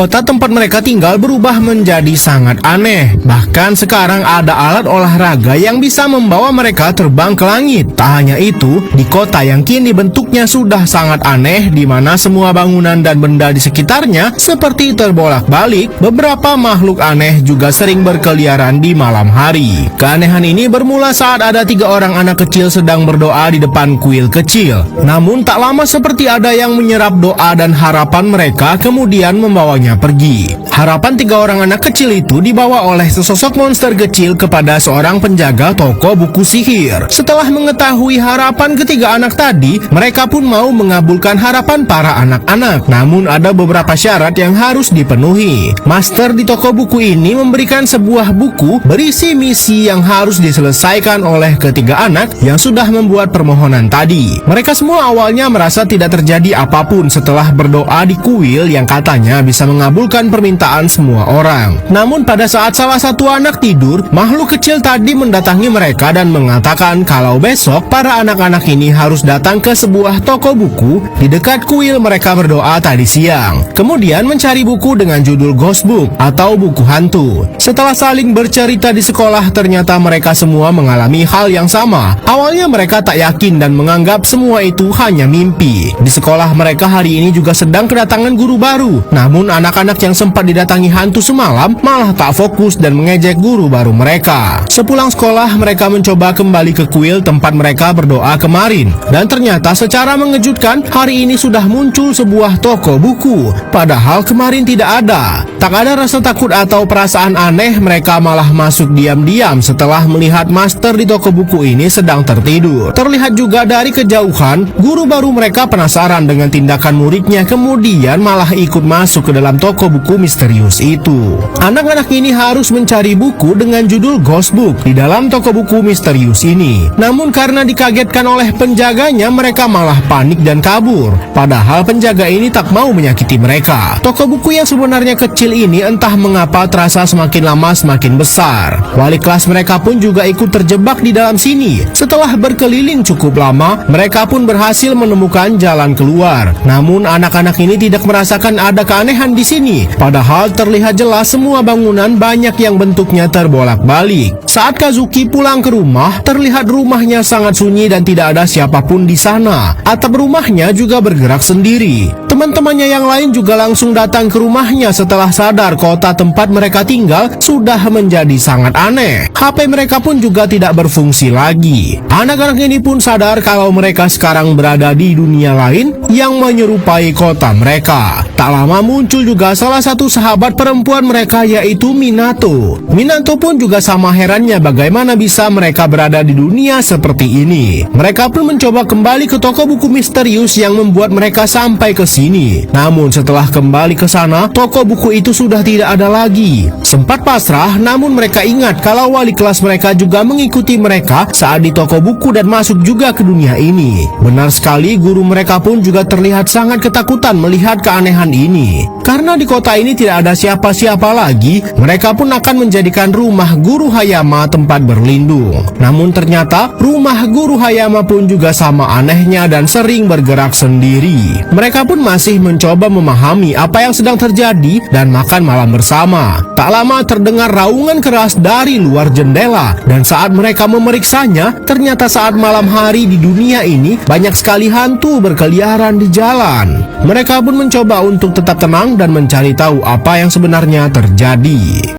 Kota tempat mereka tinggal berubah menjadi sangat aneh. Bahkan sekarang ada alat olahraga yang bisa membawa mereka terbang ke langit. Tak hanya itu, di kota yang kini bentuknya sudah sangat aneh, di mana semua bangunan dan benda di sekitarnya seperti terbolak-balik, beberapa makhluk aneh juga sering berkeliaran di malam hari. Keanehan ini bermula saat ada 3 orang anak kecil sedang berdoa di depan kuil kecil. Namun tak lama seperti ada yang menyerap doa dan harapan mereka, kemudian membawanya pergi. Harapan 3 orang anak kecil itu dibawa oleh sesosok monster kecil kepada seorang penjaga toko buku sihir. Setelah mengetahui harapan ketiga anak tadi, mereka pun mau mengabulkan harapan para anak-anak. Namun ada beberapa syarat yang harus dipenuhi. Master di toko buku ini memberikan sebuah buku berisi misi yang harus diselesaikan oleh ketiga anak yang sudah membuat permohonan tadi. Mereka semua awalnya merasa tidak terjadi apapun setelah berdoa di kuil yang katanya bisa mengabulkan permintaan semua orang. Namun pada saat salah satu anak tidur, makhluk kecil tadi mendatangi mereka dan mengatakan kalau besok para anak-anak ini harus datang ke sebuah toko buku di dekat kuil mereka berdoa tadi siang. Kemudian mencari buku dengan judul Ghost Book atau buku hantu. Setelah saling bercerita di sekolah, ternyata mereka semua mengalami hal yang sama. Awalnya mereka tak yakin dan menganggap semua itu hanya mimpi. Di sekolah mereka hari ini juga sedang kedatangan guru baru. Namun anak-anak yang sempat didatangi hantu semalam malah tak fokus dan mengejek guru baru mereka. Sepulang sekolah, mereka mencoba kembali ke kuil tempat mereka berdoa kemarin. Dan ternyata secara mengejutkan, hari ini sudah muncul sebuah toko buku. Padahal kemarin tidak ada. Tak ada rasa takut atau perasaan aneh, mereka malah masuk diam-diam setelah melihat master di toko buku ini sedang tertidur. Terlihat juga dari kejauhan, guru baru mereka penasaran dengan tindakan muridnya, kemudian malah ikut masuk ke dalam toko buku misterius itu. Anak-anak ini harus mencari buku dengan judul Ghost Book di dalam toko buku misterius ini. Namun karena dikagetkan oleh penjaganya, mereka malah panik dan kabur. Padahal penjaga ini tak mau menyakiti mereka. Toko buku yang sebenarnya kecil ini entah mengapa terasa semakin lama semakin besar. Wali kelas mereka pun juga ikut terjebak di dalam sini. Setelah berkeliling cukup lama, mereka pun berhasil menemukan jalan keluar. Namun anak-anak ini tidak merasakan ada keanehan di sini. Padahal terlihat jelas semua bangunan banyak yang bentuknya terbolak-balik. Saat Kazuki pulang ke rumah, terlihat rumahnya sangat sunyi dan tidak ada siapapun di sana. Atap rumahnya juga bergerak sendiri. Teman-temannya yang lain juga langsung datang ke rumahnya setelah sadar kota tempat mereka tinggal sudah menjadi sangat aneh. HP mereka pun juga tidak berfungsi lagi. Anak-anak ini pun sadar kalau mereka sekarang berada di dunia lain yang menyerupai kota mereka. Tak lama muncul juga salah satu sahabat perempuan mereka, yaitu Minato. Minato pun juga sama herannya bagaimana bisa mereka berada di dunia seperti ini. Mereka pun mencoba kembali ke toko buku misterius yang membuat mereka sampai ke sini. Namun setelah kembali ke sana, toko buku itu sudah tidak ada lagi. Sempat pasrah, namun mereka ingat kalau wali kelas mereka juga mengikuti mereka saat di toko buku dan masuk juga ke dunia ini. Benar sekali, guru mereka pun juga terlihat sangat ketakutan melihat keanehan ini. Karena di kota ini tidak ada siapa-siapa lagi, mereka pun akan menjadikan rumah Guru Hayama tempat berlindung. Namun ternyata rumah Guru Hayama pun juga sama anehnya dan sering bergerak sendiri. Mereka pun masih mencoba memahami apa yang sedang terjadi dan makan malam bersama. Tak lama terdengar raungan keras dari luar jendela, dan saat mereka memeriksanya, ternyata saat malam hari di dunia ini banyak sekali hantu berkeliaran di jalan. Mereka pun mencoba untuk tetap tenang dan mencari tahu apa yang sebenarnya terjadi.